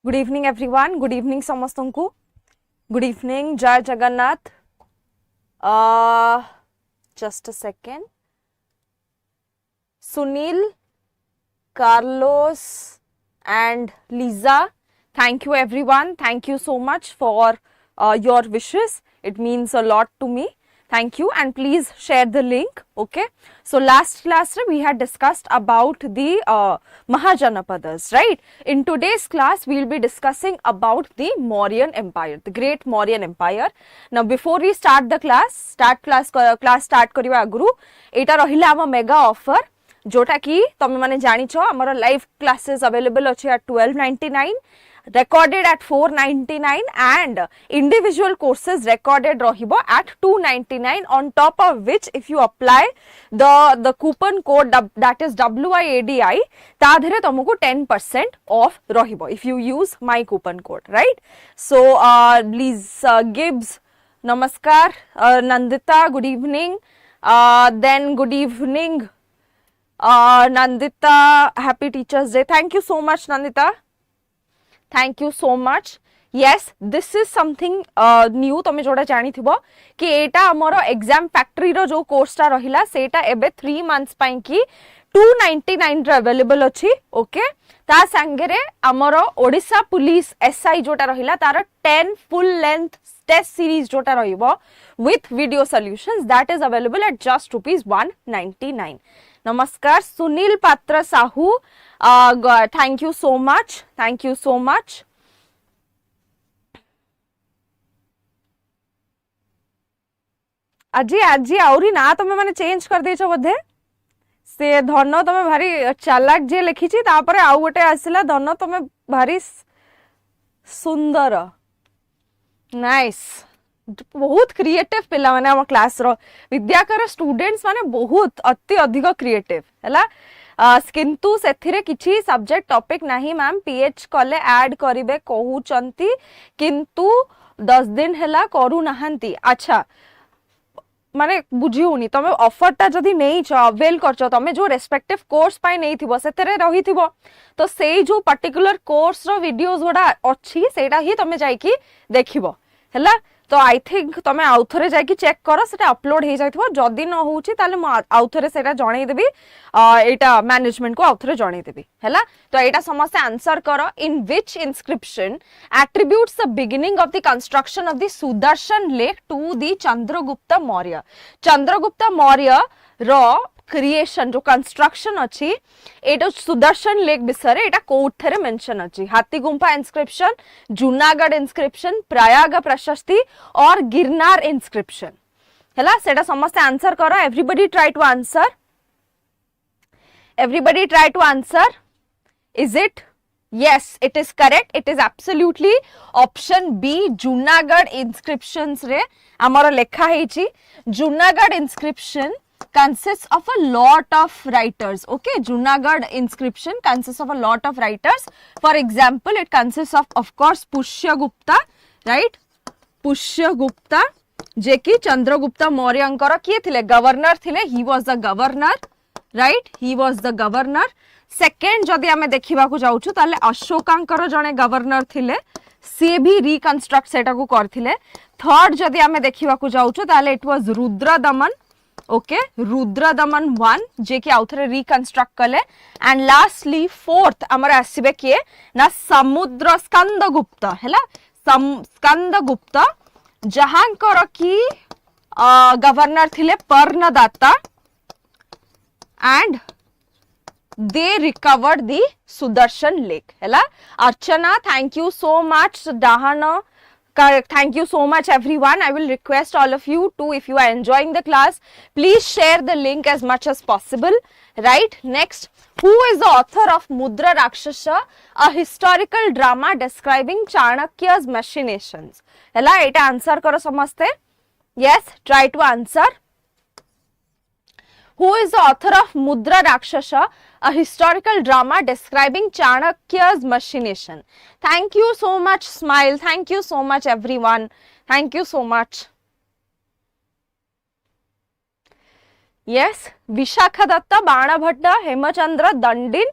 Good evening everyone. Good evening samastanku. Good evening. Jai Jagannath. Just a second. Sunil, Carlos and Lisa. Thank you everyone. Thank you so much for your wishes. It means a lot to me. Thank you and please share the link. Okay. So last class we had discussed about the Mahajanapadas, right? In today's class we will be discussing about the Mauryan Empire, the great Mauryan Empire. Now before we start the class start kariba aguru eta rahila ama mega offer जोटा कि तमे माने जानी छो हमर live classes available अछि at 1299, recorded at 499 and individual courses recorded rahibo at 299, on top of which if you apply the coupon code that is WIADI ta dhare तुमको 10% off rahibo if you use my coupon code, right? So please Gibbs, namaskar, Nandita, good evening, then good evening Nandita, happy Teachers Day. Thank you so much Nandita. Thank you so much. Yes, this is something new तमे जोड़ा जानी थिबो कि एटा हमरो exam factory रो जो course ता रहिला सेटा एबे 3 मंथ्स पई की 299 रे अवेलेबल अछि. ओके, ता संगरे हमरो ओडिसा पुलिस एसआई जोटा रहिला तार 10 फुल लेंथ टेस्ट सीरीज जोटा रहिबो with video solutions that is available at just ₹199. Namaskar Sunil Patra Sahu, thank you so much, thank you so much. आजी आउरी ना तमे माने चेंज कर देछो बधे से धन तमे भारी चालाक जे लिखिछि तापरे आउ गोटे आसिला धन तमे भारी सुंदर नाइस बहुत क्रिएटिव पिला माने हम क्लास रो विद्याकर स्टूडेंट्स माने बहुत अति अधिक क्रिएटिव हैला किंतु सेथिरे किछि सब्जेक्ट टॉपिक नाही मैम पीएच कले ऐड करिवे कहू चंती किंतु 10 दिन हैला करू नहंती. अच्छा माने बुझी होनी तमे ऑफर ता जदी नहीं छ अवेल करछ तमे जो रेस्पेक्टिव कोर्स पाई नहीं थिबो सेतरे रही थिबो तो सेई जो पर्टिकुलर कोर्स रो वीडियोस गोडा अछि सेटा ही तमे जाई की देखिबो हैला. तो आई थिंक तमे आउथरे जाई की चेक करो सेटा अपलोड हे जाइथिबो जदी न होउची ताले म आउथरे सेटा जणै देबी एटा मैनेजमेंट को आउथरे जणै देबी हैला. तो एटा समस्त आंसर करो. In which inscription attributes the beginning of the construction of the Sudarshan lake to the Chandragupta Maurya. Chandragupta Maurya row creation जो कंस्ट्रक्शन अछि एटा सुदर्शन लेक विषय एटा कोठरे मेंशन अछि. हाथी गुंफा इंस्क्रिप्शन, जूनागढ़ इंस्क्रिप्शन, प्रयाग प्रशस्ति और गिरनार इंस्क्रिप्शन हैला. सेटा समस्त आंसर करो. Everybody try to answer, everybody try to answer. Is it? Yes, it is correct. It is absolutely option B. Junagadh inscriptions re amara lekha heichi. Junagadh inscription consists of a lot of writers. Okay, Junagadh inscription consists of a lot of writers. For example, it consists of course Pushyagupta, right? Pushyagupta जे कि चंद्रगुप्ता मौर्यंकर किए थिले governor थिले. he was the governor, right? He was the governor. Second जदि आमे देखिबा को जाउछु ताले अशोकांकर जने गवर्नर थिले से भी रिकंस्ट्रक्ट सेटा को करथिले. थर्ड जदि आमे देखिबा को जाउछु ताले it was Rudradaman. Okay, Rudradaman 1 जे कि आउथरे रिकंस्ट्रक्ट कले. एंड लास्टली फोर्थ हमर आसीबे किए ना समुद्र स्कंदगुप्त हैला. स्कंदगुप्त जहांकर की गवर्नर थिले पर्णदाता and they recovered the Sudarshan lake हैला. Archana, thank you so much. Dahana, thank you so much everyone. I will request all of you to, if you are enjoying the class, please share the link as much as possible, right? Next, who is the author of Mudra Rakshasa, a historical drama describing Chanakya's machinations हैला. एटा answer करो समझते. Yes, try to answer. Who is the author of Mudra Rakshasa, a historical drama describing Chanakya's machination? Thank you so much, Smile. Thank you so much, everyone. Thank you so much. Yes, Vishakadatta, Banabhatta, Hemachandra, Dandin.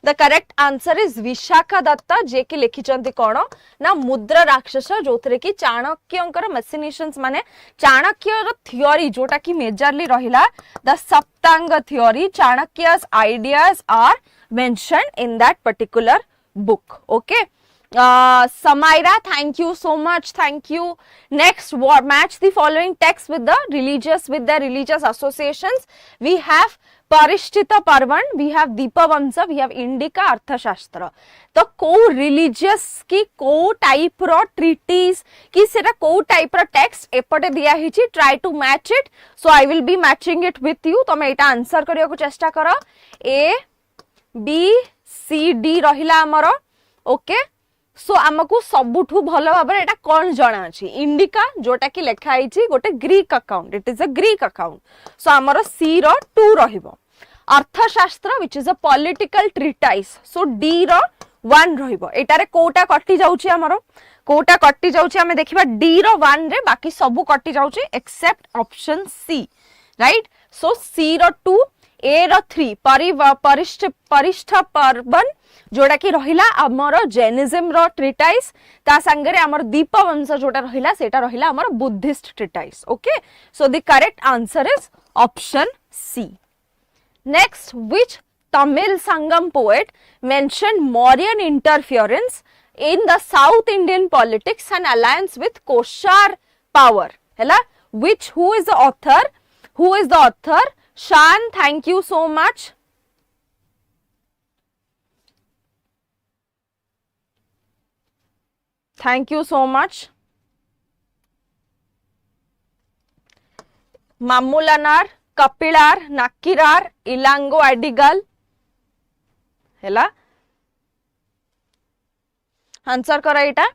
The correct answer is Vishakadatta, जे कि लिखिचंती कोण ना मुद्रा राक्षस जो थरे कि चाणक्यंकर machinations माने चाणक्यर theory जोटा कि मेजरली रहिला the Saptanga theory Chanakya's ideas are mentioned in that particular book. Okay. Samaira, thank you so much. Thank you. Next, match the following text with the religious associations. We have Parishtita Parvan, we have Deepa Vamsa, we have Indica, Arthashastra. तो को religious की को type रो treatise की सेटा को type रो text एपटे दिया ही ची, try to match it. So I will be matching it with you. तो मैं इटा answer करियो को चेष्टा करो. A, B, C, D रहिला हमरो. Okay. सो आमको सबुठु भलो भाबरे एटा कोन जणा अछि इंडिका जोटा कि लेखा आइछि गोटे Greek account it is a Greek account so हमर सी रो 2 रहिबो Arthashastra which is a political treatise so D row 1 रहिबो एटारे कोटा कटि जाउछि हमर कोटा कटि जाउछि हमें देखिबा डी रो 1 रे बाकी सबु कटि जाउछि except option C right so C row 2 A row 3 Parishishta Parvan जोड़ा कि रहिला हमर जैनिज्म रो ट्रीटाइज ता संगरे हमर दीप वंश जोटा रहिला सेटा रहिला हमर Buddhist treatise okay so the correct answer is option C next which Tamil Sangam poet mentioned Mauryan interference in the South Indian politics and alliance with Koshar power hela which who is the author Shan thank you so much Thank you so much. Mamulanar, Kapilar, Nakirar, Ilango Adigal. Hela. Answer kara ita.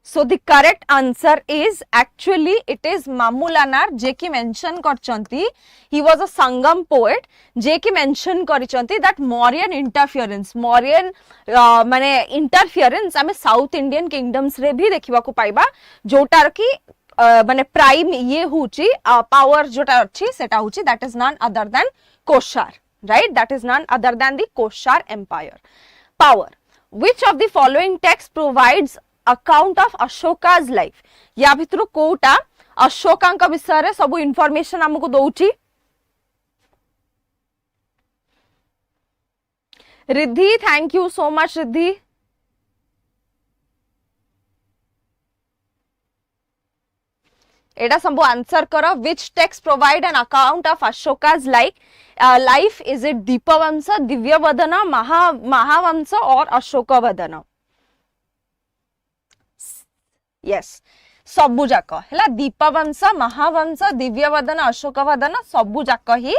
So the correct answer is actually it is Mamulanar जे कि mention करचंती he was a Sangam poet जे कि mention करचंती that Mauryan interference माने interference आमे South Indian kingdoms रे भी देखिबा को पाइबा जोटार की माने प्राइम ये होची power जोटा अछि सेटा होची that is none other than Koshar right that is none other than the Koshar empire power which of the following text provides account of Ashoka's life या भितरु कोटा अशोका का विषय रे सब इंफॉर्मेशन हमको दउची Riddhi thank you so much Riddhi एटा सब answer करो which text provide an account of Ashoka's life is it Dipavamsa दिव्यवदन Mahavamsa और अशोकवदन yes सबु जाक हैला दीपवंश महावंश दिव्यवदन अशोकवदन सबु जाक ही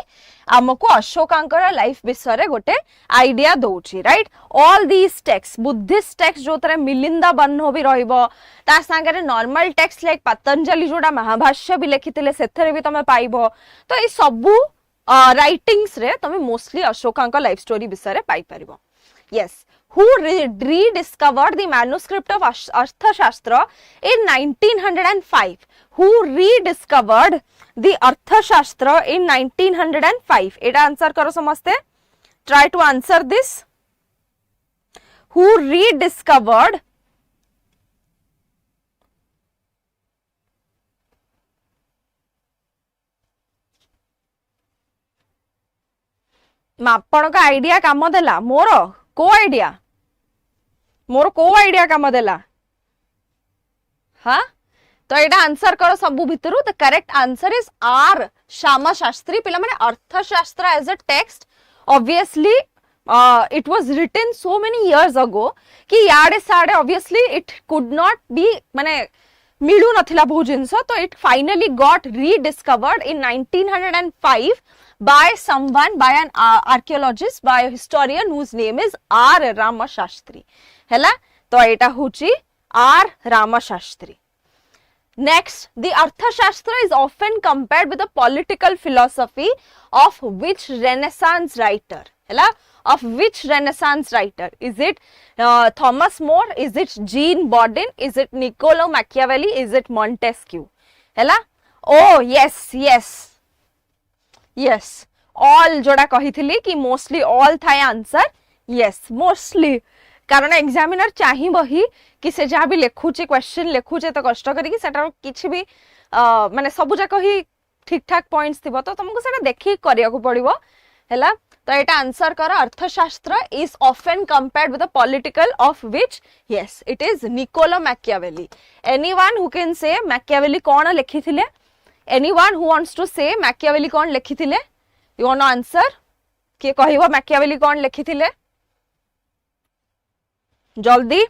हमको अशोकांकर लाइफ विषय रे गोटे आइडिया दउची right all these text Buddhist text जो तरे मिलिंदा बन्नो भी रहइबो ता संगे नॉर्मल टेक्स्ट लाइक पतंजलि जोडा महाभाष्य भी लिखितिले सेथरे भी तमे पाइबो तो ई सबु राइटिंग्स रे तमे मोस्टली अशोकांकर लाइफ स्टोरी विषय रे पाइ परिबो yes who rediscovered the manuscript of Arthashastra in 1905 who rediscovered the Arthashastra in 1905 eta answer karo samaste try to answer this who rediscovered मापण का आइडिया काम देला मोर को आइडिया काम देला हाँ तो एटा आंसर करो सबु भितरु the correct answer is R Shama Shastri पिला माने Arthashastra as a text obviously it was written so many years ago कि याडे साडे obviously it could not be माने मिलू नथिला बहु जिंस तो it finally got rediscovered in 1905 by someone, by an archaeologist, by a historian whose name is R. Ramashastri. Hela? तो एटा होची R. Ramashastri. Next, the Arthashastra is often compared with the political philosophy of which Renaissance writer? Hela? Of which Renaissance writer? Is it Thomas More? Is it Jean Bodin? Is it Niccolo Machiavelli? Is it Montesquieu? Hela? Oh, yes. Yes. all जोड़ा कहिथिली कि mostly all थाए answer yes mostly कारण examiner चाहिबो ही कि से जहाँ भी लिखुचे question लिखुचे तो कष्ट करी सेटा किछि भी माने सब जाक ही ठीक ठाक पॉइंट्स थिबो तो तुमको सेटा देखि करिया को पड़िबो हैला तो एटा आंसर कर Arthashastra is often compared with the political of which yes it is Niccolo Machiavelli anyone who can say Machiavelli कोन लिखिथिले anyone who wants to say Machiavelli कोन लिखिथिले यू वांट आंसर के कहिबो मैकियावेली कोन लिखिथिले जल्दी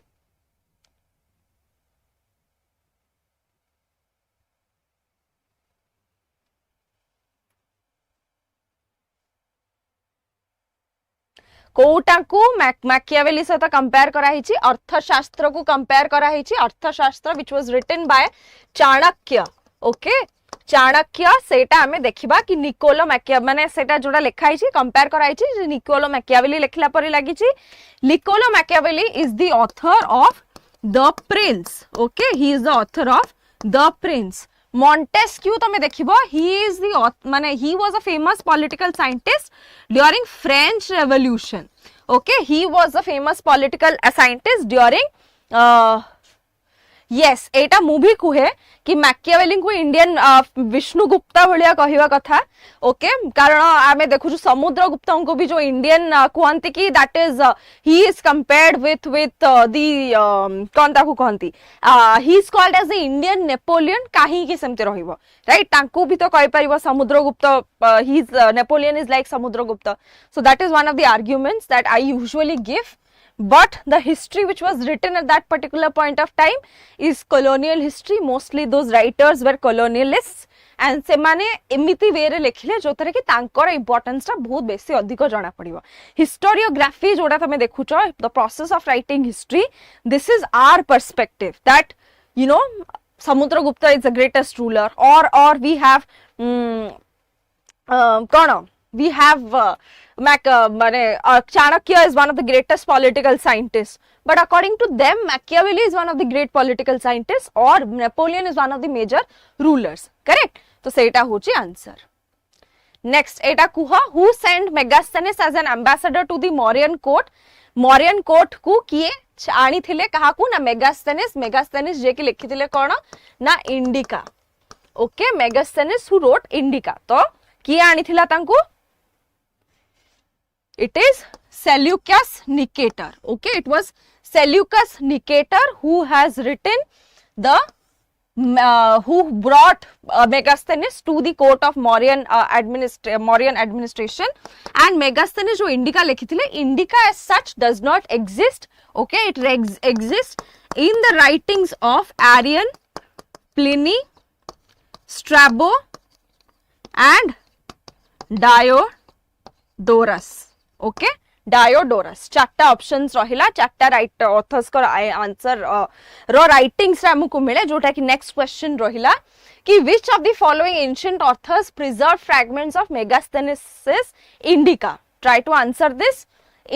कोटा को मैकियावेली सहित कंपेयर करा हिची अर्थशास्त्र को कंपेयर करा हिची Arthashastra which was written by Chanakya okay Chanakya सेटा हमें देखिबा कि निकोलो मैकिया माने सेटा जोडा लेखा हिची कंपेयर करा हिची निकोलो मैकियावेली लेखला परि लागि छि Niccolo Machiavelli is the author of the Prince okay he is the author of the Prince Montesquieu तमे देखिबो he is the माने he was a famous political scientist during French Revolution okay he was a famous political scientist during yes Etah movie कुहे कि Machiavelli को Indian विष्णुगुप्ता भलिया कहिवा कथा okay कारण आमे देखु समुद्र गुप्ता को भी जो इंडियन कहंती कि that is he is compared with the कोन ताकू कहंती he is called as the Indian Napoleon काहे कि सेमते रहिबो राइट तांको भी तो कहि परिबो Samudragupta he is Napoleon is like Samudragupta so that is one of the arguments that I usually give but the history which was written at that particular point of time is colonial history mostly those writers were colonialists and se mane emiti way re lekhile jothare ki tankor importance ta bahut beshi adhiko jana padibo historiography joda tame dekhucho the process of writing history this is our perspective that you know Samudragupta is the greatest ruler or we have we have Chanakya is one of the greatest political scientists but according to them Machiavelli is one of the great political scientists or Napoleon is one of the major rulers correct तो सेटा होची answer next एटा कुहा who sent Megasthenes as an ambassador to the Mauryan court को किए आनी थिले कहा को ना Megasthenes जे कि लिखिथिले कोन ना indica okay Megasthenes who wrote Indica तो किए आनी थिला तांको it is Seleucus Nicator okay it was Seleucus Nicator who has written the who brought Megasthenes to the court of Mauryan administration and Megasthenes जो Indica लिखिथिले Indica as such does not exist okay it exists in the writings of Arrian Pliny Strabo and Diodorus okay Diodorus चारटा options रहिला चारटा right authors को answer रो writings रा हमको मिले जोटा कि नेक्स्ट क्वेश्चन रहिला कि which of the following ancient authors preserve fragments of Megasthenes Indica try to answer this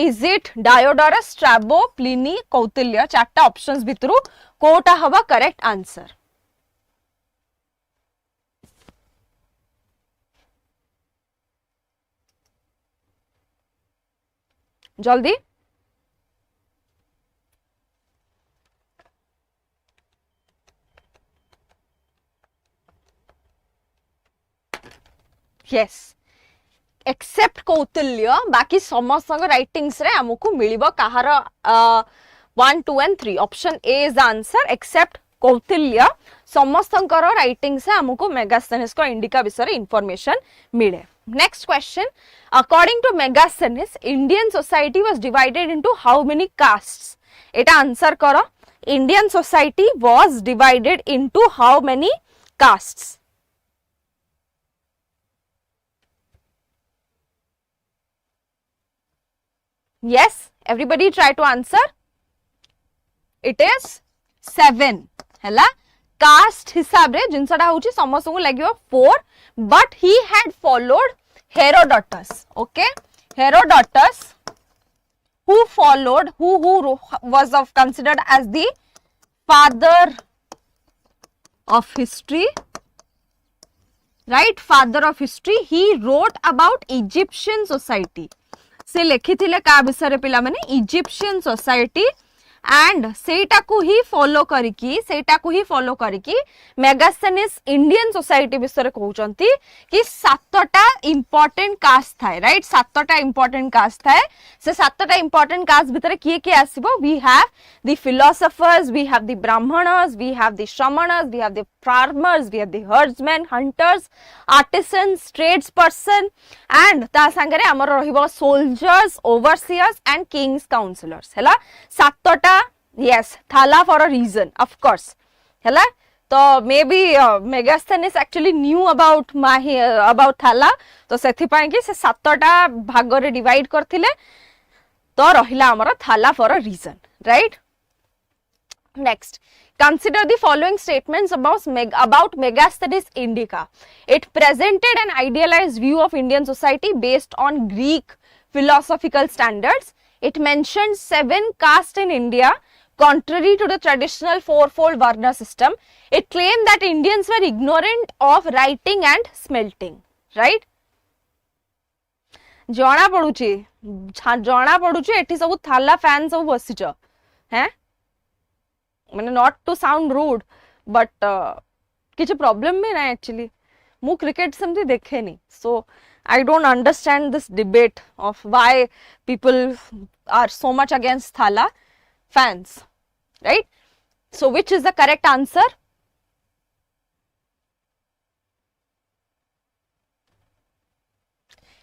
is it Diodorus Strabo Pliny Kautilya चारटा ऑप्शंस भितरु कोटा हवा करेक्ट आंसर जल्दी यस एक्सेप्ट कौटिल्य बाकी समस्त राइटिंग्स रे हमको मिलिबो कहार 1 2 and 3 option A is the answer except Kautilya समस्त राइटिंग्स से हमको मेगास्थेनेस को इंडिका विषय इंफॉर्मेशन मिले Next question. According to Megasthenes, Indian society was divided into how many castes? Eta answer karo. Indian society was divided into how many castes? Yes, everybody try to answer. It is 7. Hela caste हिसाब रे जिनसटा होची समस्त को लागियो 4 but he had followed Herodotus okay Herodotus who was considered as the father of history right? Father of history. He wrote about Egyptian society. से लिखिथिले का विषय पिला माने इजिप्शियन सोसाइटी एंड सेटा को ही फॉलो करिकी मेगास्थेनिस इंडियन सोसाइटी विषय कहउचंती कि सातटा इंपोर्टेंट कास्ट थाए, राइट? सातटा इंपोर्टेंट कास्ट थाए. से सातटा इंपोर्टेंट कास्ट भितर किए किए आसीबो? We have the philosophers, we have the Brahmanas, we have the Shramanas, we have the farmers, we have the herdsman, hunters, artisans, trades person and ता संगे हमर रहिबो soldiers, overseers and kings councillors. हैला सातटा. Yes, Thala for a reason, of course. Hela, तो maybe Megasthenes actually knew about Thala. तो सेथि पाए कि से सातटा भाग रे डिवाइड करथिले. तो रहिला हमर Thala for a reason, right? Next, consider the following statements about Megasthenes Indica. It presented an idealized view of Indian society based on Greek philosophical standards. It mentioned 7 castes in India, contrary to the traditional fourfold Varna system. It claimed that Indians were ignorant of writing and smelting, right? जଣା पडुची एठी सब थाला fan सब बसिच हैं माने not to sound rude but किछ problem भी ना एक्चुअली मु क्रिकेट समथि देखेनी so I don't understand this debate of why people are so much against Thala fans, right? So which is the correct answer?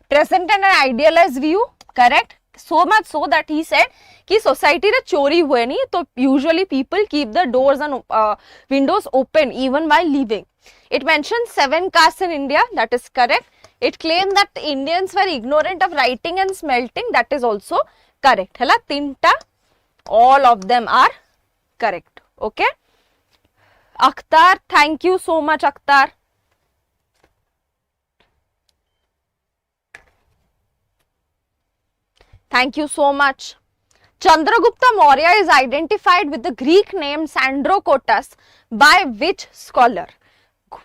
Presented an idealized view, correct? So much so that he said कि society रे चोरी हुए नहीं तो usually people keep the doors and windows open even while leaving. It mentions 7 castes in India, that is correct. It claimed that Indians were ignorant of writing and smelting, that is also correct. Hela tinta, all of them are correct. Okay. Akhtar, thank you so much, Akhtar. Thank you so much. Chandragupta Maurya is identified with the Greek name Sandrocotus by which scholar?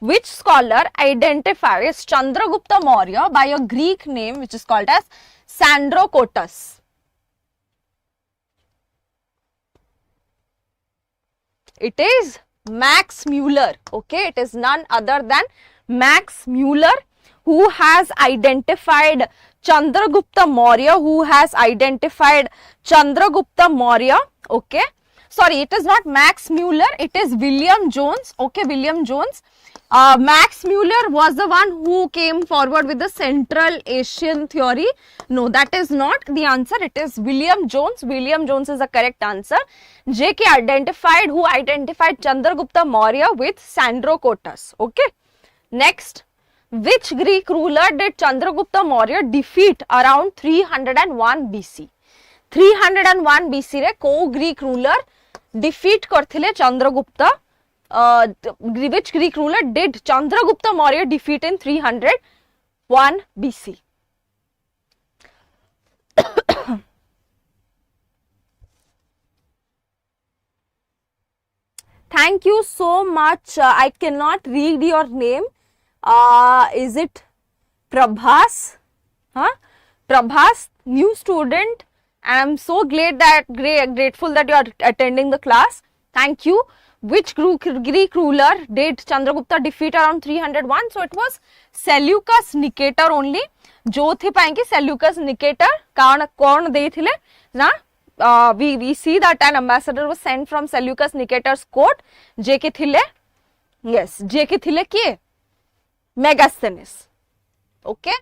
Which scholar identifies Chandragupta Maurya by a Greek name which is called as Sandrocotus? It is Max Muller. Okay, it is none other than Max Muller who has identified Chandragupta Maurya, okay. Sorry, it is not Max Muller, it is William Jones, okay, William Jones. Max Muller was the one who came forward with the Central Asian theory. No, that is not the answer. It is William Jones. William Jones is the correct answer. JK who identified Chandragupta Maurya with Sandrocotus. Okay. Next, which Greek ruler did Chandragupta Maurya defeat around 301 BC? 301 BC रे को Greek ruler defeat करथिले Chandragupta? Which Greek ruler did Chandragupta Maurya defeat in 301 BC? Thank you so much. I cannot read your name. Is it Prabhas? Prabhas, new student. I am so grateful that you are attending the class. Thank you. Which Greek ruler did Chandragupta defeat around 301? So it was Seleucus Nicator only. जो थे पाएंगे Seleucus Nicator कौन दे थिले ना? We see that an ambassador was sent from Seleucus Nicator's court. जे के थिले? Yes, जे के थिले किए? Megasthenes. Okay.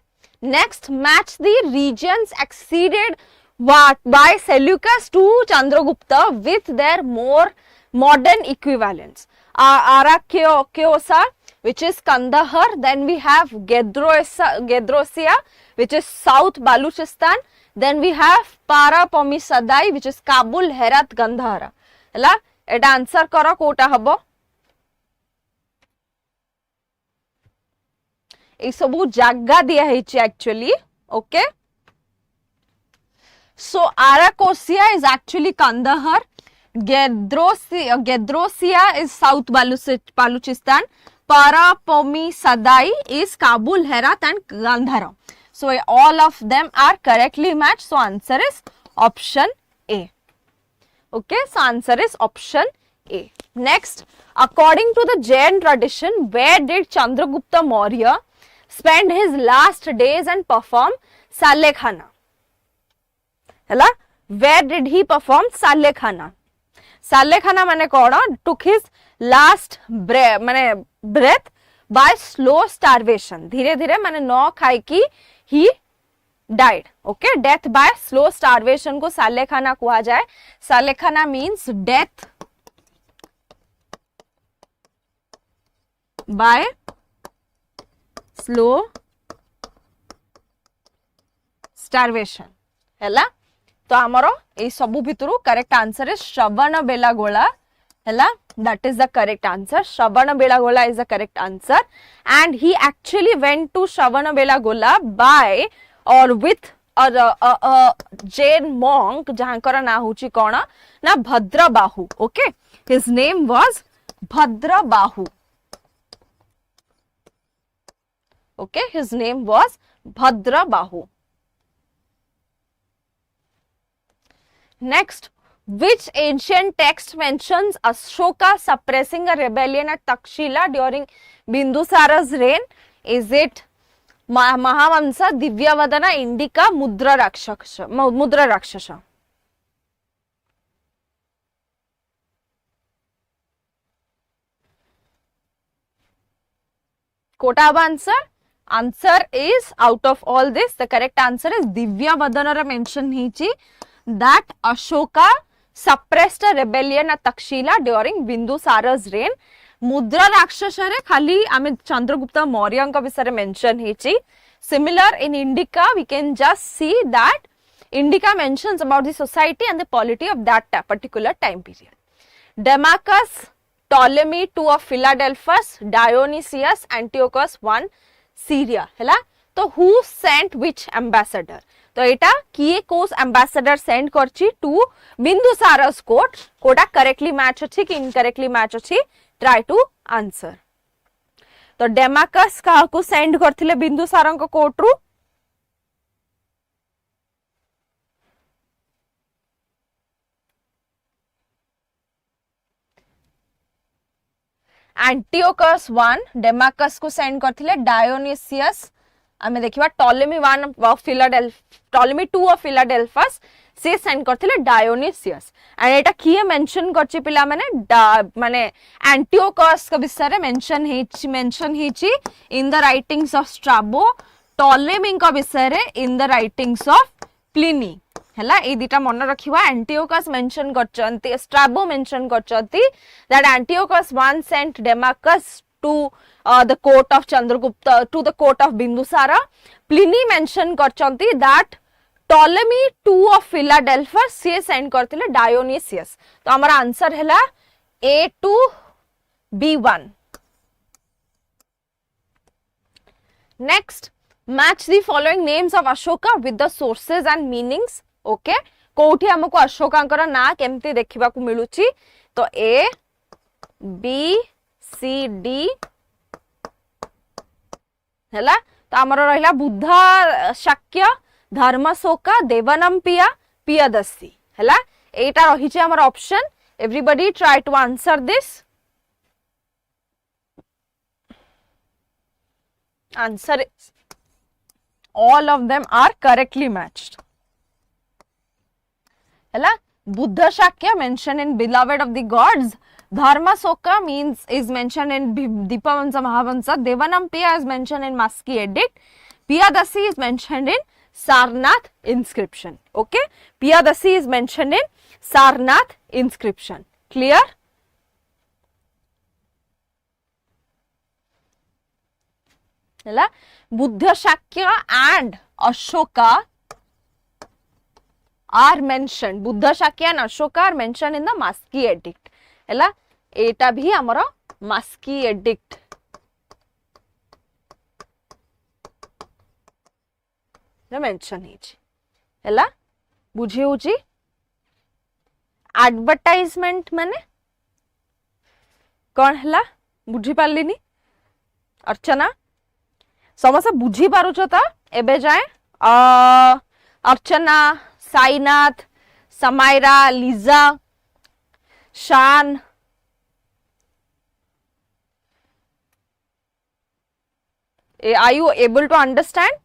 Next, match the regions acceded by Seleucus to Chandragupta with their more modern equivalents. Arakiosa, which is Kandahar. Then we have Gedrosia, which is South Baluchistan. Then we have Parapomisadai, which is Kabul, Herat, Gandhara. Hela, eta answer kara kota habo. এই সবু জায়গা দিয়া হইছে actually, okay. So Arakosia is actually Kandahar. Gedrosia is South Baluchistan. Parapomi Sadai is Kabul, Herat and Gandhara. So all of them are correctly matched. So answer is option A. Okay, so answer is option A. Next, according to the Jain tradition, where did Chandragupta Maurya spend his last days and perform Salekhana? Hela, where did he perform Salekhana? Salekhana mane kona? Took his last breath by slow starvation. Dhire dhire mane no khai ki he died. Okay, death by slow starvation ko Salekhana kuha jaye. Salekhana means death by slow starvation. Hela, तो आमरो ए सबु भितरु correct answer is Shravanabelagola. Hela, that is the correct answer. Shravana Belagola is the correct answer, and he actually went to Shravana Belagola by or with a Jain monk jahankara na huchi kona na Bhadra Bahu. Okay, his name was Bhadra Bahu. Okay, his name was Bhadra Bahu. Next, which ancient text mentions Ashoka suppressing a rebellion at Takshila during Bindusara's reign? Is it Mahavamsa, Divyavadana, Indica, Mudra Rakshasa? Kota answer? Answer is, out of all this, the correct answer is Divyavadana mention hichi that Ashoka suppressed a rebellion at Takshila during Bindusara's reign. Mudra Rakshasa re khali ame Chandragupta Maurya ka visare mention hichi. Similar in Indica, we can just see that Indica mentions about the society and the polity of that particular time period. Demachus, Ptolemy II of Philadelphus, Dionysius, Antiochus I, Syria. Hela, so who sent which ambassador? तो एटा किए कोस ambassador send करछि to Bindusara's court. कोटा correctly match अछि कि incorrectly match अछि? Try to answer. तो डेमाकस का को सेंड करथिले बिंदुसारन को कोर्ट रु? एंटियोकस वन डेमाकस को सेंड करथिले. डायोनिसियस आमे देखिबा टॉलेमी टू ऑफ फिलाडेल्फस से सेंड करथिले डायोनिसियस. एंड एटा किए मेंशन करछि पिला माने एंटियोकस का विषय रे मेंशन हिची in the writings of Strabo. Ptolemy का विषय रे in the writings of Pliny. हला ए दिटा मन रखिबा. एंटियोकस मेंशन करचंती, स्ट्राबो मेंशन करचंती that Antiochus one sent Deimachus to the court of Chandragupta, to the court of Bindusara. Pliny mention करचंती that Ptolemy II of Philadelphus से send करथिले Dionysius. तो हमारा आंसर हैला A to B1. Next, match the following names of Ashoka with the sources and meanings. Okay, कोठी हमको अशोकांकर ना केमती देखिबा को मिलुची. तो A, B, C, D हैला. तो आमर रहिला बुद्ध शाक्य, धर्मशोका, देवनम्पिया, पियदस्सी. हैला, एटा रहिचे हमर option. Everybody try to answer this. Answer is all of them are correctly matched. Hela, Buddha Shakya mentioned in Beloved of the Gods. Dharma Soka is mentioned in Deepavansa Mahavansa. Devanampiya is mentioned in Maski Edict. Piyadasi is mentioned in Sarnath Inscription. Okay, Piyadasi is mentioned in Sarnath Inscription. Clear? Buddha Shakya and Ashoka are mentioned. Buddha Shakya and Ashoka are mentioned in the Maski Edict. Hela, eta bhi amara Maski Edict. The mention hichi. Hela, bujhi hochi. Advertisement mane kon hela bujhi parlini. Archana समस्त बुझी पारुछ त एबे जाए Archana Sainath Samaira Liza Shaan are you able to understand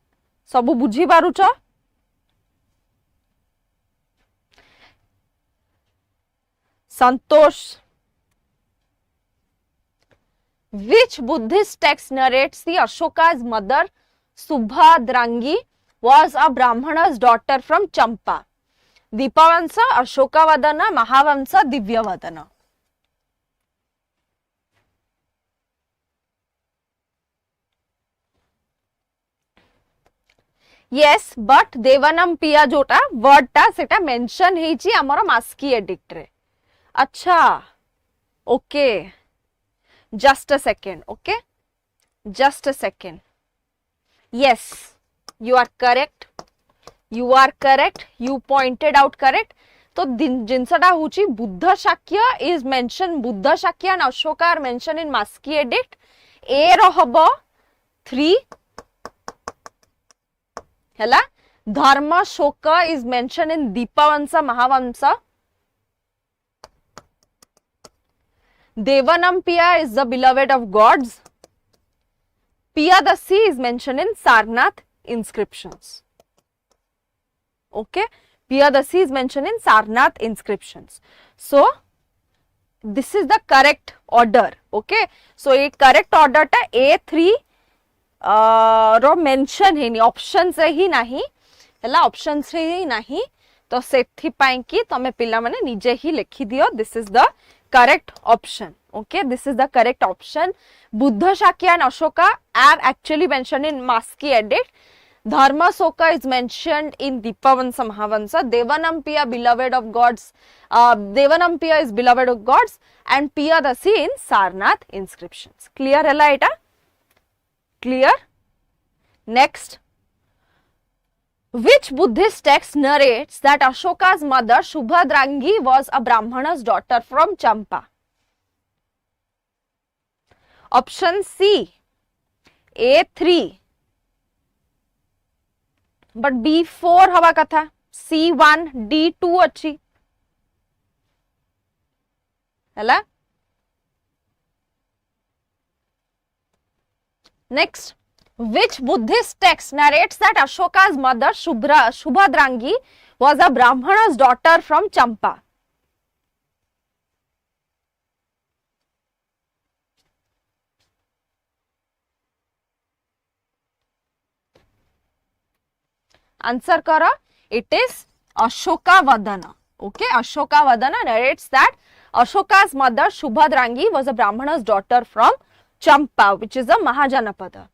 सब बुझी पारुछ संतोष Which Buddhist text narrates the Ashoka's mother Subhadrangi was a Brahmana's daughter from Champa? Deepavansa, Ashokavadana, Mahavansa, Divyavadana. Yes, but Devanam Piya jota word ta seta mention heichi amara maski edict re. Acha, okay. Just a second, okay? Just a second. Yes, you are correct. You are correct. You pointed out correct. तो जिनसटा होची Buddha Shakya is mentioned. Buddha Shakya and Ashoka are mentioned in Maski edict. A रहब 3. हैला Dharma Shoka is mentioned in Deepavansa Mahavansa. Devanampiya is the beloved of gods. Piyadasi is mentioned in Sarnath inscriptions. Okay, Piyadasi is mentioned in Sarnath inscriptions. So, this is the correct order. Okay, so a correct order ta A3 row mention है नहीं, options ही नहीं हैला, options ही नहीं, तो सेथि पाई कि तमे पिला माने निजे ही लिखि दियो this is the correct option. Okay, this is the correct option. Buddha Shakya and Ashoka are actually mentioned in Maski edict. Dharma Shoka is mentioned in Deepavansa Mahavansa. Devanampiya beloved of gods. Devanampiya is beloved of gods and Piyadasi in Sarnath inscriptions. Clear hela eta? Clear? Next. Which Buddhist text narrates that Ashoka's mother Subhadrangi was a Brahmana's daughter from Champa? Option C, A3, but B4 हवा कथा, C1, D2 अच्छी, हैला? Next. Which Buddhist text narrates that Ashoka's mother Subhadrangi was a Brahmana's daughter from Champa? Answer kara. It is Ashokavadana. Okay, Ashokavadana narrates that Ashoka's mother Subhadrangi was a Brahmana's daughter from Champa, which is a Mahajanapada.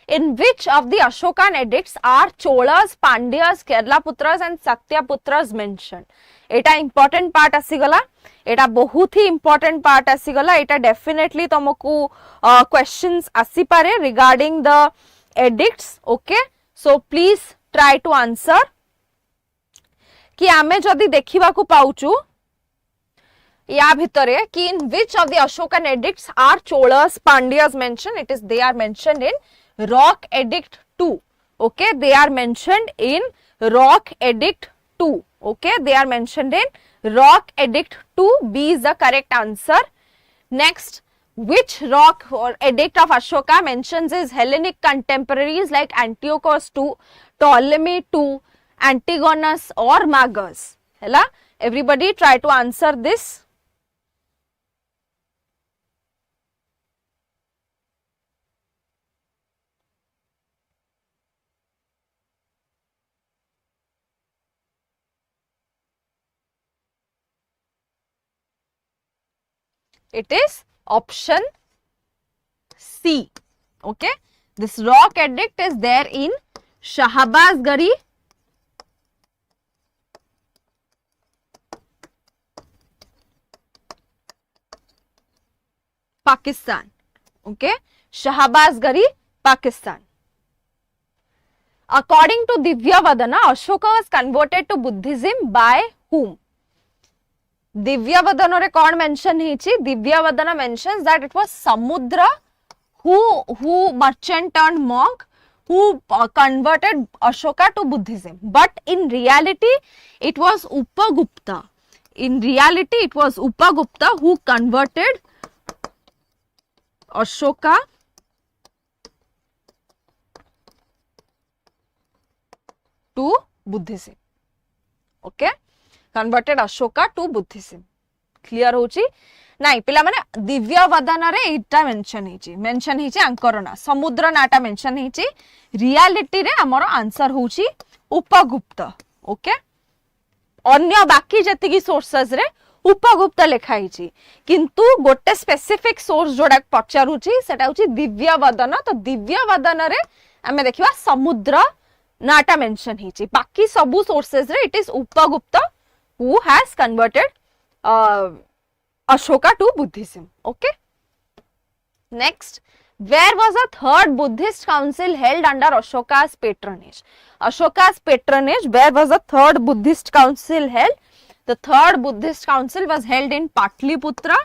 In which of the Ashokan edicts are Cholas, Pandyas, Keralaputras and Satyaputras mentioned? Etah important part आसीगला, एटा बहुत ही important part आसीगला, एटा definitely तुमको questions आसी पारे regarding the edicts. Okay, so please try to answer. कि आमे जदि देखिबा को पाउचु या भितरे कि in which of the Ashokan edicts are Cholas, Pandyas mentioned? It is they are mentioned in Rock Edict 2. Okay, they are mentioned in Rock Edict 2. Okay, they are mentioned in Rock Edict 2. B is the correct answer. Next, which rock or edict of Ashoka mentions his Hellenic contemporaries like Antiochus II, Ptolemy II, Antigonus or Magus? Hela, everybody try to answer this. It is option C. Okay, this rock edict is there in Shahbazgari, Pakistan. Okay, Shahbazgari, Pakistan. According to Divyavadana, Ashoka was converted to Buddhism by whom? Divyavadana re कौन mention हिची? Divyavadana mentions that it was Samudra who merchant turned monk who converted Ashoka to Buddhism. But in reality, it was Upagupta. In reality, it was Upagupta who converted Ashoka to Buddhism. Okay, converted Ashoka to Buddhism. Clear होची नाइ पिला माने दिव्य वदन रे एटा mention हिची Anchor ना समुद्र नाटा mention हिची reality रे हमर आंसर होची उपगुप्त. ओके, अन्य बाकी जति सोर्सेस रे उपगुप्त लिखा हिची किंतु गोटे स्पेसिफिक सोर्स जोडा पचारुची सेटा होची दिव्य वदन. तो दिव्य वदन रे हमें देखिबा समुद्र नाटा मेंशन हिची. बाकी सबु सोर्सेस रे it is Upagupta who has converted Ashoka to Buddhism. Okay. Next, where was a third Buddhist council held under Ashoka's patronage? Ashoka's patronage, where was a third Buddhist council held? The third Buddhist council was held in Patliputra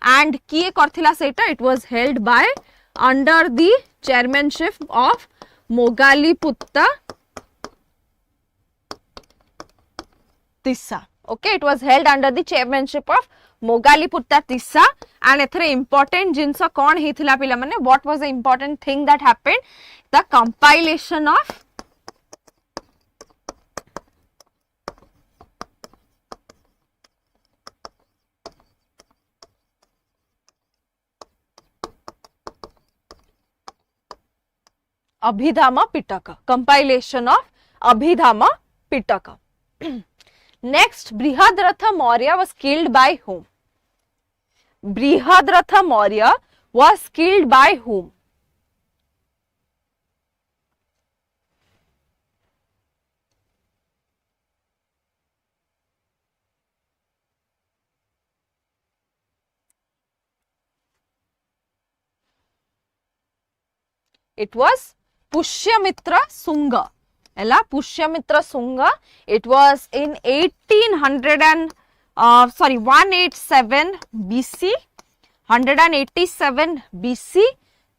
and kiye karthila seta? It was held by under the chairmanship of Mogaliputta Tissa. Okay, it was held under the chairmanship of Mogaliputta Tissa. And ethre important jinsa kon heithila pila mane? What was the important thing that happened? The compilation of Abhidhamma Pitaka. Compilation of Abhidhamma Pitaka. Next, Brihadratha Maurya was killed by whom? Brihadratha Maurya was killed by whom? It was Pushyamitra Sunga. Pushyamitra Sunga. It was in 187 BC, 187 BC.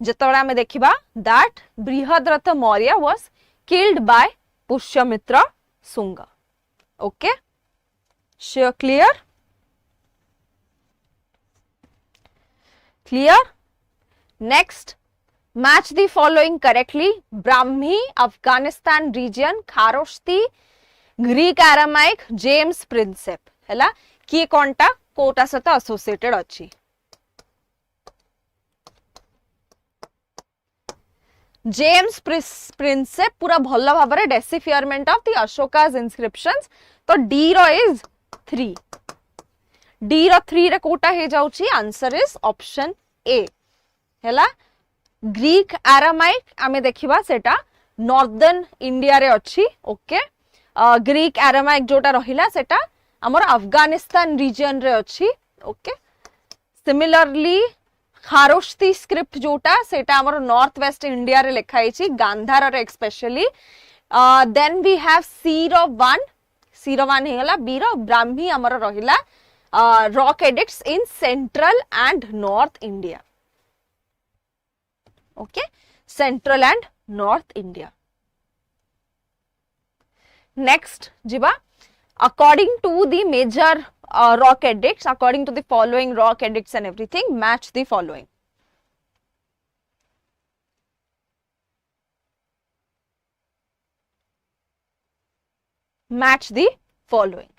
जेतबेला हमें देखिबा that Brihadratha Maurya was killed by Pushyamitra Sunga. Okay, sure, clear? Clear? Next, match the following correctly. Brahmi, Afghanistan region, Kharoshti, Greek Aramaic, James Prinsep. हैला किए कोनटा कोटा सहित associated अछि? James Prinsep पूरा भल भाबरे decipherment of the Ashoka's inscriptions. तो D रो is 3. D रो 3 रे कोटा हे जाउची. Answer is option A. हैला ग्रीक आरामाइक आमे देखिबा सेटा नॉर्दर्न इंडिया रे अछि. ओके, ग्रीक आरामाइक जोटा रहिला सेटा हमर अफगानिस्तान रीजन रे अछि. ओके, सिमिलरली खारोश्ती स्क्रिप्ट जोटा सेटा हमर नॉर्थ वेस्ट इंडिया रे लिखा हिची गांधार रे specially. Then we have C रो 1 हेला. बी रो ब्राह्मी हमर रहिला rock edicts in central and north India. Okay, Central and North India. Next, Jiba, according to the major rock edicts, according to the following rock edicts and everything, match the following. Match the following.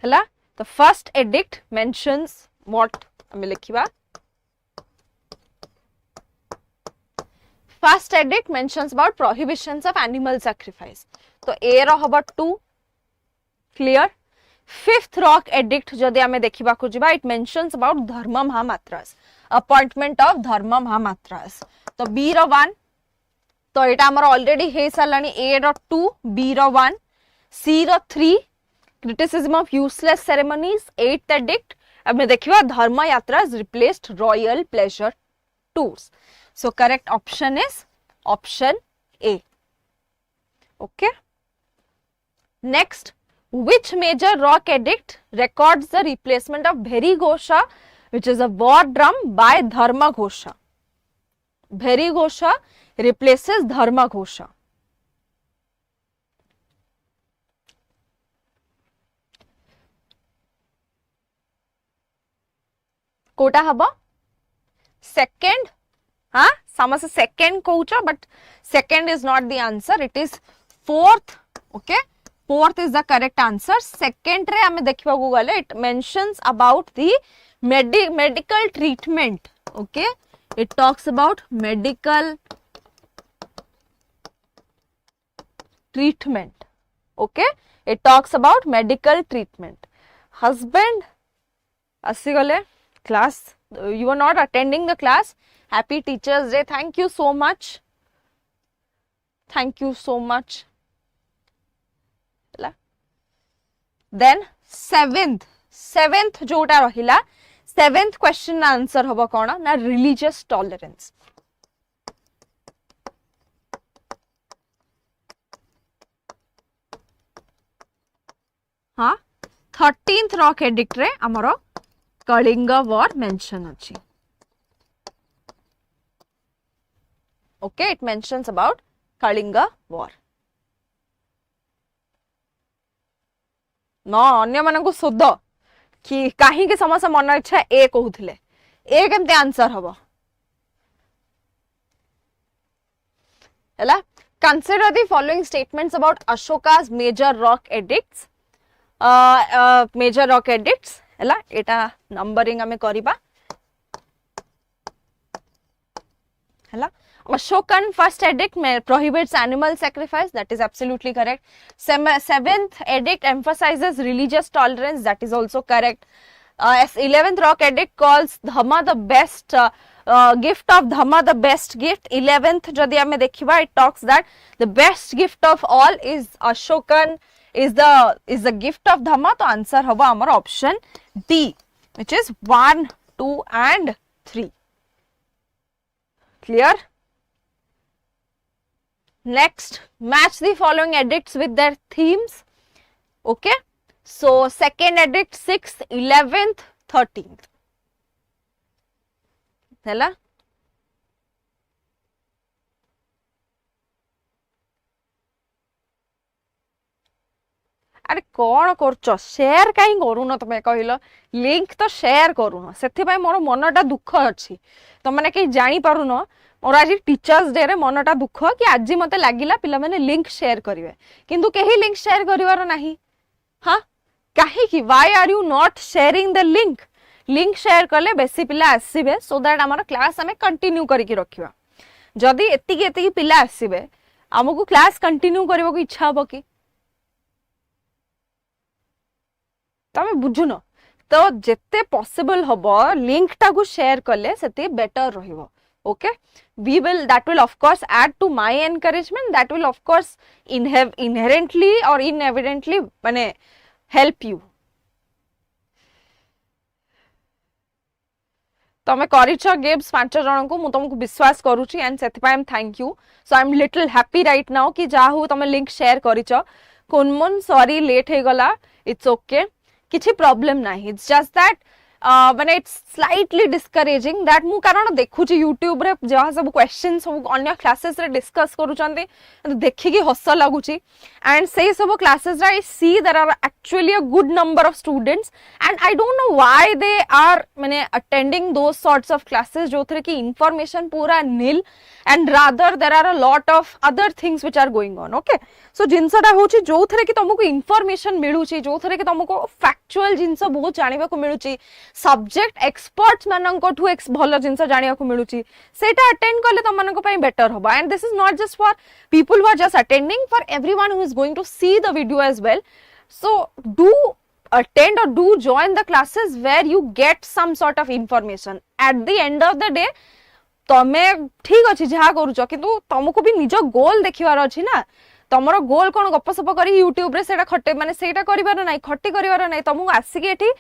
हैला, the first edict mentions what? हमें लिखिबा. First edict mentions about prohibitions of animal sacrifice. तो ए रो हबा 2. Clear? Fifth rock edict जदि हमें देखिबा को जिबा, it mentions about dharma mahamatras, appointment of dharma mahamatras. तो बी रो 1, तो एटा हमर ऑलरेडी हे सालानी. ए रो 2, बी रो 1, सी रो 3, criticism of useless ceremonies, 8th edict. अब मैं देखिबा धर्म यात्रास replaced royal pleasure tours. So correct option is option A. Okay. Next, which major rock edict records the replacement of Bheri Ghosha, which is a war drum, by Dharma Ghosha? Bheri Ghosha replaces Dharma Ghosha. Kota हबो second हाँ समस्त second कहूच but second is not the answer, it is fourth. Okay, fourth is the correct answer. Second रे हमें देखिबा को गले it mentions about the medical treatment. Okay, it talks about medical treatment. Okay, it talks about medical treatment. Husband assi gale class, you are not attending the class. Happy Teachers Day. Thank you so much. Thank you so much. Then seventh जोटा रहिला, seventh question answer होबो कोन ना religious tolerance. हाँ 13th rock edict रे हमरो Kalinga war mention अछि. Okay, it mentions about Kalinga war. न अन्य मन को शोध कि कहीं के समस्या मन इच्छा ए कहूथिले ए केमते आंसर हबो हला. Consider the following statements about Ashoka's major rock edicts. Major rock edicts हला एटा नंबरिंग हमें करिबा हला. Ashokan first edict prohibits animal sacrifice, that is absolutely correct. Seventh edict emphasizes religious tolerance, that is also correct. 11th rock edict calls Dhamma the best gift of Dhamma the best gift. 11th jodi ame dekhiba, it talks that the best gift of all is Ashokan is the gift of Dhamma. So answer hoba amar option D, which is 1, 2 and 3. Clear? Next, match the following edicts with their themes. Okay, so second edict 6th, 11th, 13th. Hela? अरे कौन करछ share काई करूनो तमे कहिलो link तो share करूनो सेथि भाई मोर मनटा दुख अछि त माने के जानि पारुनो मोर आज टीचर्स डे रे मनटा दुख कि आज मते लागिला पिला माने लिंक शेयर करिवे किंतु केही लिंक शेयर करिवार नाही. हां काहे कि why are you not sharing the link? Link share करले बेसी पिला आसीबे सो दैट हमर क्लास हमें कंटिन्यू करि कि रखिबा. जदी एतिकी पिला आसीबे हमकु क्लास कंटिन्यू करबो कि इच्छा होबो कि तमे बुझुनो तो जेते पॉसिबल होबो लिंक टा को शेयर करले सेते बेटर रहिबो. Okay, that will of course add to my encouragement, that will of course inherently or inevidently माने help you. तमे करिछ गिफ्ट्स 5 जण को मु तुमको विश्वास करूची एंड सेति पाई एम thank you. So I am little happy right now कि जा हो तमे लिंक शेयर करिछ. कुनमुन सॉरी लेट हे गला, इट्स ओके, किछि प्रॉब्लम नाही. इट्स जस्ट दैट माने इट्स स्लाइटली डिस्करेजिंग दैट मु कारण देखुची यूट्यूब रे जहा सब क्वेश्चन सब अन्य क्लासेस रे डिस्कस करूचंती देखि कि हस लागुची एंड से सब क्लासेस रे I see there are actually a good number of students and I don't know why they are माने attending those sorts of classes जो थरे कि इंफॉर्मेशन पूरा नील and rather there are a lot of other things which are going on. Okay, so जिनसटा होची जो थरे कि तुमको इंफॉर्मेशन मिलुची, जो थरे कि तुमको फैक्चुअल जिनस बहुत जानिबा को मिलुची, सब्जेक्ट एक्सपर्ट्स माननकोठु भलो जिनस जानिया को मिलुची, सेटा अटेंड करले तमनको पई बेटर होबा. And this is not just for people who are just attending, for everyone who is going to see the video as well. So do attend or do join the classes where you get some sort of information. At the end of the day तमे ठीक अछि जहा करूचो किंतु तुमको भी निजो गोल देखिवार अछि ना. तमरो गोल कोन गपसप करी यूट्यूब रे सेटा खटे माने सेटा करिवार नै, खट्टी करिवार नै. तुमको आसी के एठी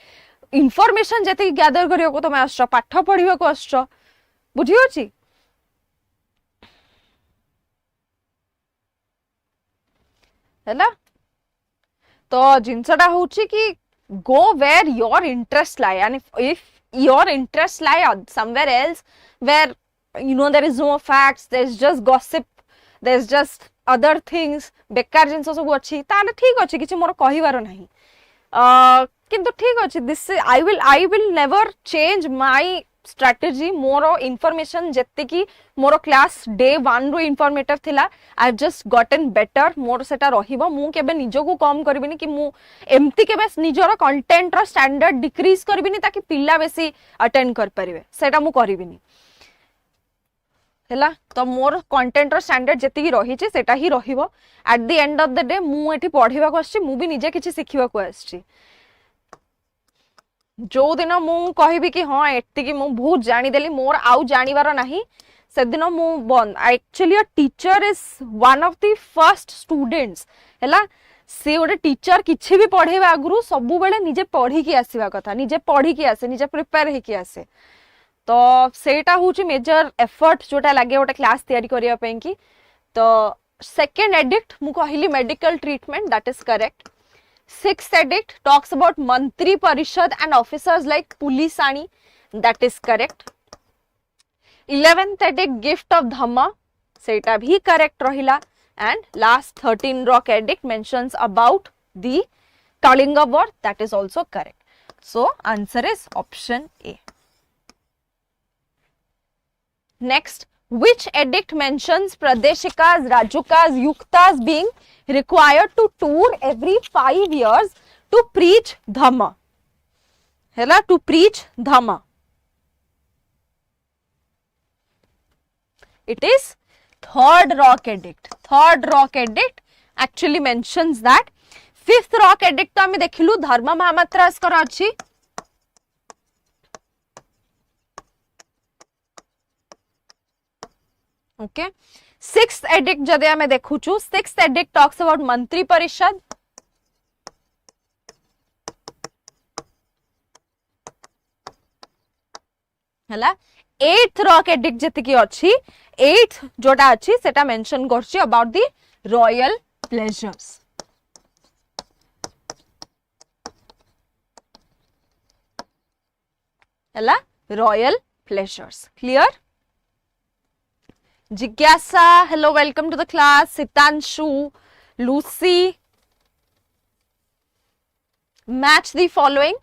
इंफॉर्मेशन जति गैदर करियो को तमे आछो, पाठ पढियो को आछो, बुझियो छी. हैला तो जिनसटा होची कि go where your interest lie, and if your interest lie somewhere else where there is no facts, there's just gossip, there's just other things, बेकार जिनस सब अच्छी ताले ठीक अच्छे किसी मोर कहिवार नहीं किंतु ठीक अच्छे this I will never change my strategy more information जत्ते की मोर क्लास डे 1 रो इन्फॉर्मेटिव थिला I just gotten better मोर सेटा रहिबो मु केबे निजो को कम करबिनी कि मु एम्ति केबे निजोर कंटेंट रो स्टैंडर्ड डिक्रीज करबिनी ताकि पिल्ला बेसी अटेंड कर परिबे सेटा मु करबिनी हैला तो मोर कंटेंट रो स्टैंडर्ड जति की रही छि सेटा ही रहिबो at the end of the day मु एठी पढिबा को आछि मु भी निजे किछि सिखिबा को आछि जो दिन मु कहबी कि हाँ एति कि मु बहुत जानि देली मोर आउ जानिबार नाही से दिन मु बंद actually a teacher is one of the first students हैला से गोटे टीचर किछि भी पढेबा आगुरु सबु बेले निजे पढी की आसीबा कथा निजे पढी की आसे निजे प्रिपेयर हे की आसे तो सेटा होची मेजर एफर्ट जोटा लागे गोटे क्लास तयारी करिया पे की तो सेकंड एडिक्ट मु कहली medical treatment that is correct Sixth edict talks about Mantri Parishad and officers like Pulisani. That is correct. 11th edict gift of Dhamma. Seta bhi correct rahila. And last 13 rock edict mentions about the Kalinga war. That is also correct. So answer is option A. Next, which edict mentions Pradeshikas, Rajukas, Yuktas being required to tour every 5 years to preach Dhamma? Hela, to preach Dhamma. It is third rock edict. Third rock edict actually mentions that. Fifth rock edict तो आमे देखिलु धर्म महामात्रास कर अछि okay sixth addict जदे हमें देखुछु sixth addict talks about मंत्री परिषद हला एट्थ रॉक एडिक्ट जति की अछि एट्थ जोटा अछि सेटा मेंशन करछि अबाउट द रॉयल प्लेजर्स हला royal pleasures clear Jigyasa, hello, welcome to the class. Sitanshu, Lucy, match the following.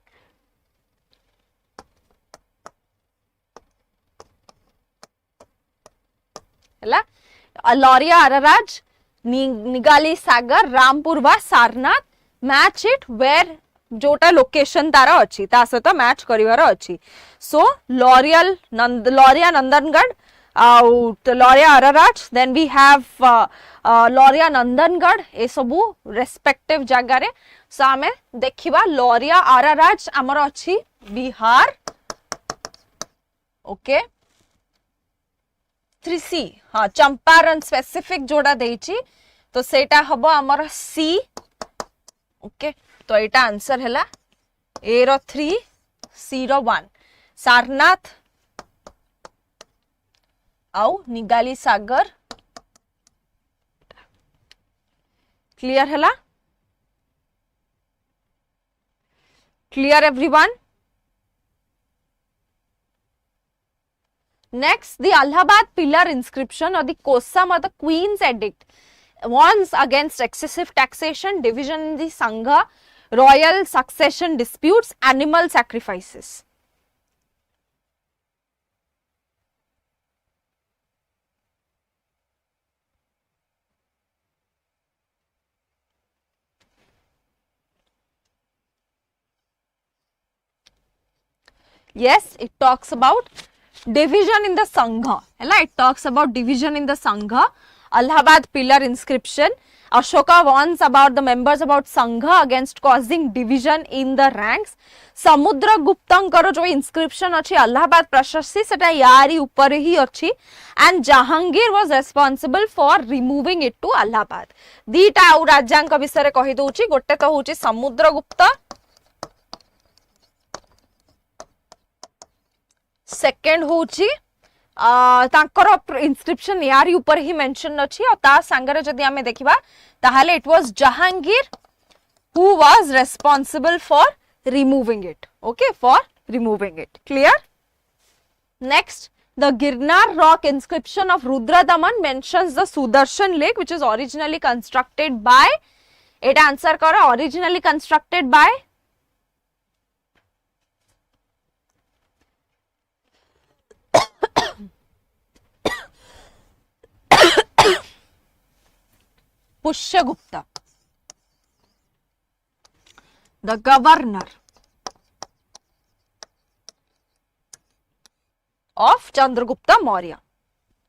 Hela, Maurya, Araraj, Nigali Sagar, Rampurva, Sarnath, match it where जोटा location तारा अछि ता सहित match करिवार अछि सो Maurya Nandangarh Maurya Araraj, then we have Maurya Nandangarh ए सबु respective जगह रे सो आमे देखिबा Maurya Araraj हमर अछि बिहार ओके 3C हां चंपारण स्पेसिफिक जोड़ा देछि तो सेटा हबो हमर C ओके तो एटा आंसर हैला A रो 3 C रो 1 सारनाथ आउ निगाली सागर क्लियर हैला clear everyone next the Allahabad pillar inscription or the Kosam or the queen's edict warns against excessive taxation, division in the sangha, royal succession disputes, animal sacrifices. Yes, it talks about division in the sangha. It talks about division in the sangha. Allahabad pillar inscription. Ashoka warns about the members about sangha against causing division in the ranks. Chandraguptaଙ୍କର जो inscription अछि Allahabad Prashasti सेटा यारी ऊपर ही अछि and Jahangir was responsible for removing it to Allahabad. दीटा आउ राजांक विषय कहि दउछि गोटे तो होछि समुद्रगुप्त सेकंड होछि तांकर इंस्क्रिप्शन यारी ऊपर ही मेंशन अछि और ता संगरे जदि हमें देखिबा ताहाले it was Jahangir who was responsible for removing it. Okay, for removing it. Clear? Next, the Girnar rock inscription of Rudradaman mentions the Sudarshan lake, which is originally constructed by, it answer karo, originally constructed by Pushyagupta, the governor of Chandragupta Maurya.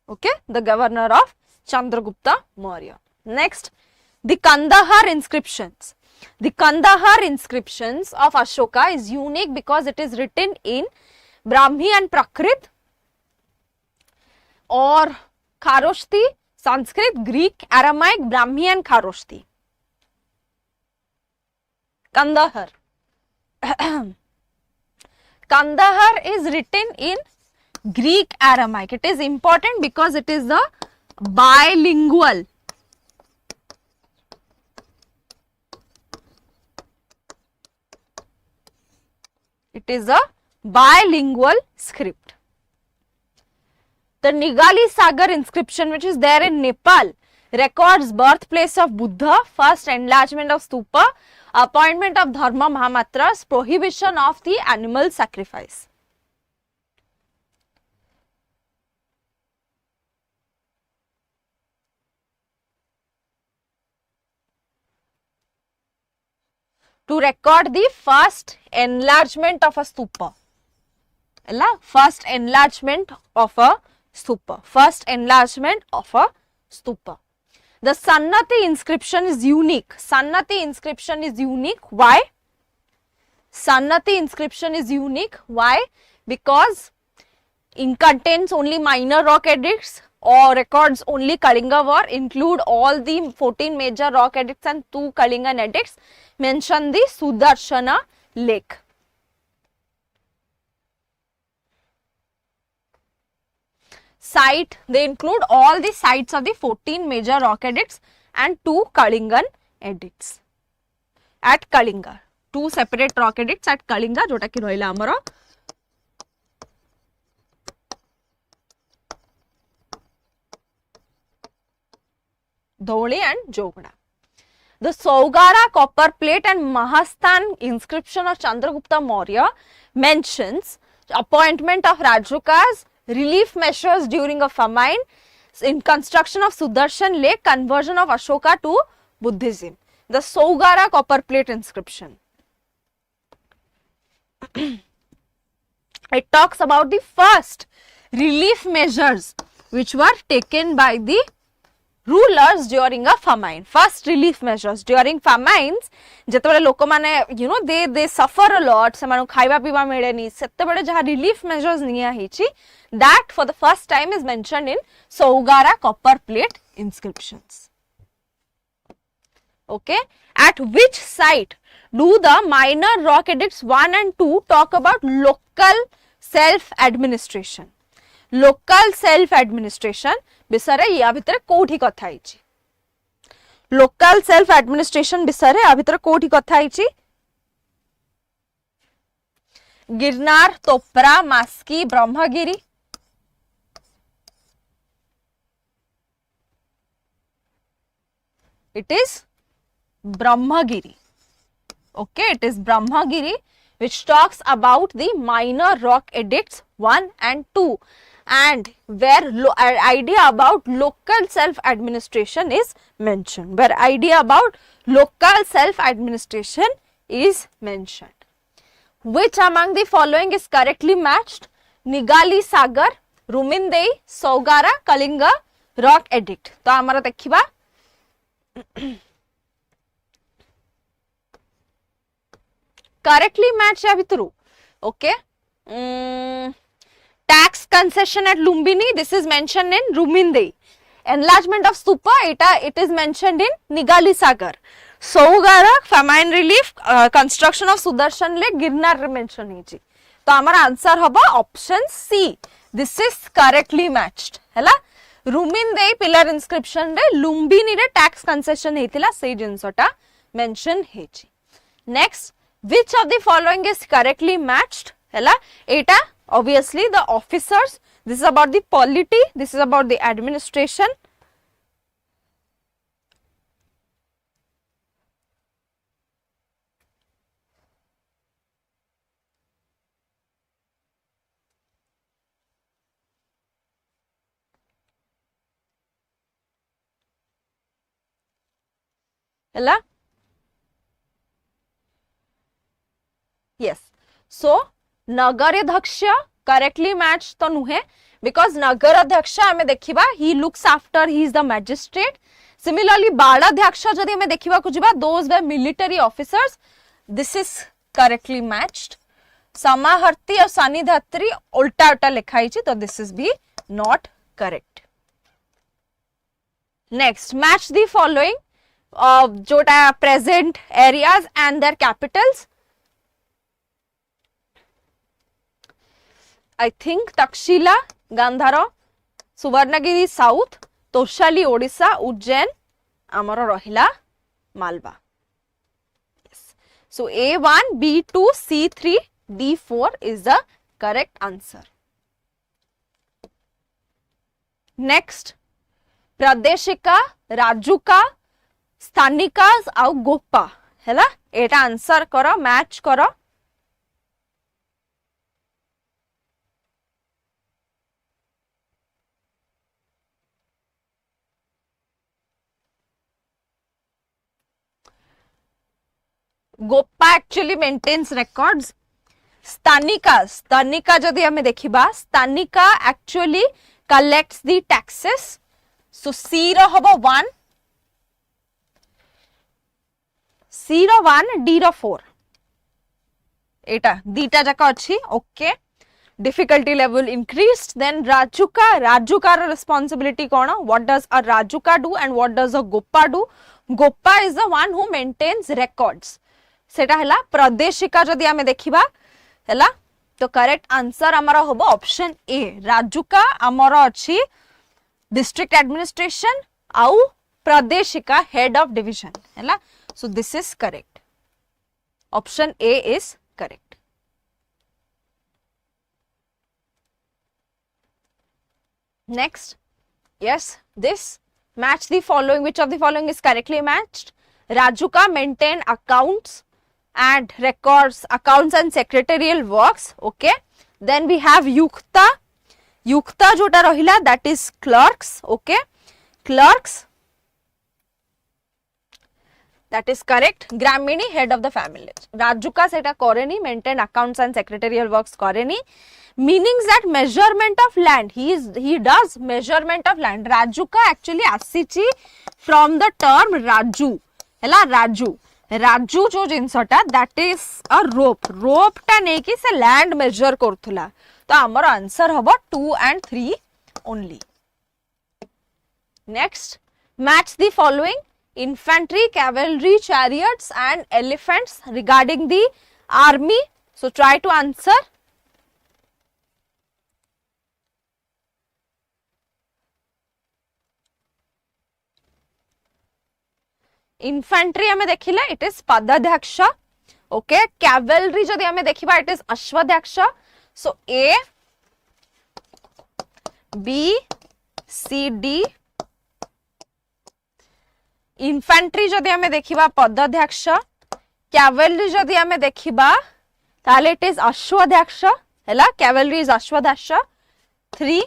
Okay, the governor of Chandragupta Maurya. Next, the Kandahar inscriptions. The Kandahar inscriptions of Ashoka is unique because it is written in Brahmi and Prakrit or Kharoshthi, Sanskrit, Greek, Aramaic, Brahmi and Kharoshthi. Kandahar. Kandahar is written in Greek Aramaic. It is important because it is the bilingual. It is a bilingual script. The Nigali Sagar inscription, which is there in Nepal, records birthplace of Buddha, first enlargement of stupa, appointment of Dharma Mahamatras, prohibition of the animal sacrifice. To record the first enlargement of a stupa. First enlargement of a stupa. First enlargement of a stupa. The Sannati inscription is unique. Sannati inscription is unique. Why? Sannati inscription is unique. Why? Because it contains only minor rock edicts or records only Kalinga war, include all the 14 major rock edicts and 2 Kalingan edicts, mention the Sudarshana lake. Site, they include all the sites of the 14 major rock edicts and 2 Kalingan edicts at Kalinga. 2 separate rock edicts at Kalinga, jota ki rohila amara Dholi and Jogda. The Saugara copper plate and Mahasthan inscription of Chandragupta Maurya mentions appointment of Rajukas, relief measures during a famine, in construction of Sudarshan lake, conversion of Ashoka to Buddhism. The Saugara copper plate inscription. It talks about the first relief measures which were taken by the rulers during a famine. First relief measures during famines, जेतबेले लोक माने they suffer a lot, सेमानु खाइबा पीबा मिलेनी, सेतबेले जहा relief measures निया हिची, that for the first time is mentioned in Saugara copper plate inscriptions. Okay, at which site do the minor rock edicts 1 and 2 talk about local self administration? Local self administration बिसरे या भितर कोठी कथा हिची. Local self administration बिसरे या भितर कोठी कथा हिची. गिरनार, तोपरा, मास्की, Brahmagiri. It is Brahmagiri. Okay, it is Brahmagiri which talks about the minor rock edicts 1 and 2. And where idea about local self-administration is mentioned. Where idea about local self-administration is mentioned. Which among the following is correctly matched? Nigali Sagar, Rumindei, Saugara, Kalinga, Rock Edict. तो हमारा देखिबा correctly matched या भितरु. Okay. Tax concession at Lumbini, this is mentioned in Rumindei. Enlargement of stupa, it is mentioned in Nigali Sagar. Saugara, famine relief, construction of Sudarshan lake, Girnar mention hichi. तो हमारा answer होगा option C. This is correctly matched. हैला Rumindei pillar inscription रे Lumbini रे tax concession हेतिला से जिनसटा mention हेची. Next, which of the following is correctly matched? Hela, eta obviously the officers. This is about the polity. This is about the administration. Hela? Yes. So, Nagaradhyaksha correctly matched to nuhe because Nagaradhyaksha hame dekhiba, he looks after, he is the magistrate. Similarly, Baladhyaksha jodi hame dekhiba ku jiba, those were military officers. This is correctly matched. Samaharti or Sanidhatri ulta ulta lekha hichi, so this is be not correct. Next, match the following. Jota present areas and their capitals. I think Takshila, Gandhara, Suvarnagiri South, Toshali Odisha, Ujjain, Amara Rahila, Malwa. Yes. So A1, B2, C3, D4 is the correct answer. Next, Pradeshika, Rajuka, Sthanikas au Gopa. Hela, eta answer karo, match karo. Gopa actually maintains records. Sthanika jodi hame dekhiba, Sthanika actually collects the taxes. So C ro hobo 1, C ro 1, D ro 4. Eta dita jaka achi, okay. Difficulty level increased. Then Rajuka responsibility kona. What does a Rajuka do and what does a Gopa do? Gopa is the one who maintains records. सेटा हला प्रदेशिका जदि आमे देखिबा हला तो correct answer हमारा होबो option A राजुका हमारा अछि डिस्ट्रिक्ट एडमिनिस्ट्रेशन आउ प्रदेशिका हेड ऑफ डिवीजन हला so this is correct option A is correct next yes this match the following. Which of the following is correctly matched? Rajuka maintain accounts and records, accounts and secretarial works. Okay. Then we have Yukta. Yukta jota rahila, that is clerks. Okay. Clerks. That is correct. Gramini, head of the family. Rajuka seta koreni, maintain accounts and secretarial works koreni. Meanings that measurement of land. He does measurement of land. Rajuka actually asichi from the term Raju. Hela Raju. Raju jo jinsota, that is a rope. Rope ta neki se land measure korthula. So our answer hobo 2 and 3 only. Next, match the following. Infantry, cavalry, chariots and elephants regarding the army. So try to answer. Infantry हमें देखिला, it is Padadhyaksha. Okay, cavalry जदि हमें देखिबा, it is Ashwadhyaksha. So A, B, C, D. Infantry जदि हमें देखिबा Padadhyaksha, cavalry जदि हमें देखिबा, ताले it is Ashwadhyaksha. हैला, cavalry is Ashwadhyaksha. 3.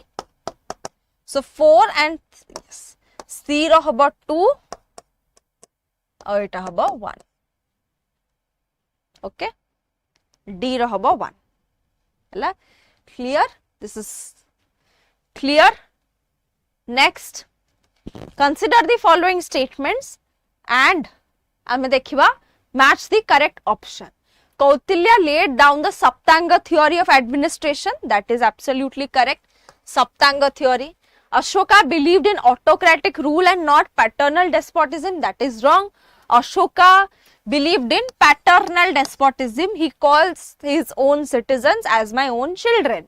So 4 and yes. C रो हबो 2. और इटा हबो 1. Okay. D रो हबो 1. हैला, clear? This is clear. Next, consider the following statements and ame dekhiba match the correct option. Kautilya laid down the Saptanga theory of administration. That is absolutely correct. Saptanga theory. Ashoka believed in autocratic rule and not paternal despotism. That is wrong. Ashoka believed in paternal despotism. He calls his own citizens as my own children.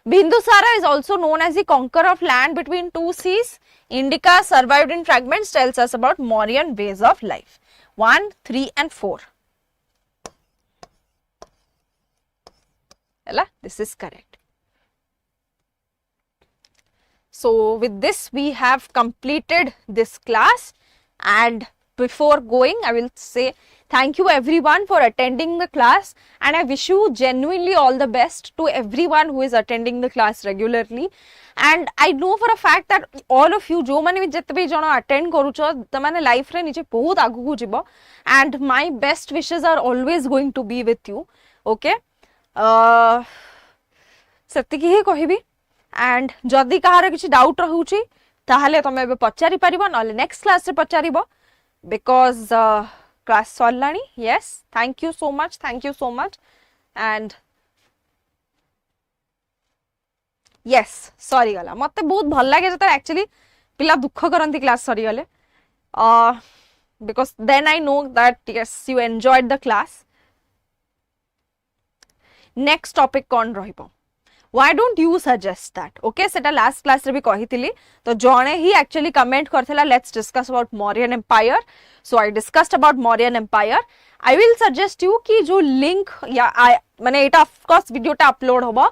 Bindusara is also known as the conqueror of land between two seas. Indica survived in fragments tells us about Mauryan ways of life. 1, 3 and 4. hela, this is correct. So with this we have completed this class, and before going I will say thank you everyone for attending the class, and I wish you genuinely all the best to everyone who is attending the class regularly. And I know for a fact that all of you jo mane jete bhi jana attend karucho ta mane life re niche bahut agu ku jibo, and my best wishes are always going to be with you. Okay, सेतिकी ही कहिबी, and जदि कहार किसी doubt रहउची ताहले तमे बे पचारि परिबो, नले next class रे पचारिबो, बिकॉज क्लास सरलानी. Yes, thank you so much. And yes, sorry गला मते बहुत भल लागे जत एक्चुअली पिला दुख करंती क्लास सरी गले, because then I know that yes you enjoyed the class. Next topic कौन रहिबो? Why don't you suggest that? Okay, सेटा लास्ट क्लास रे भी कहितली, तो जणे ही एक्चुअली कमेंट करथला let's discuss about Mauryan empire. So I discussed about Mauryan empire. I will suggest you कि जो लिंक या माने एटा ऑफ कोर्स वीडियोटा अपलोड होबो,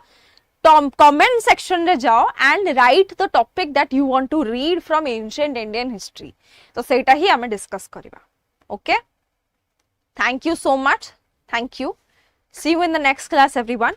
कमेंट सेक्शन रे जाओ and write the topic that you want to read from ancient Indian history. तो सेटा ही हमें डिस्कस करबा. Okay, thank you so much. Thank you. See you in the next class everyone.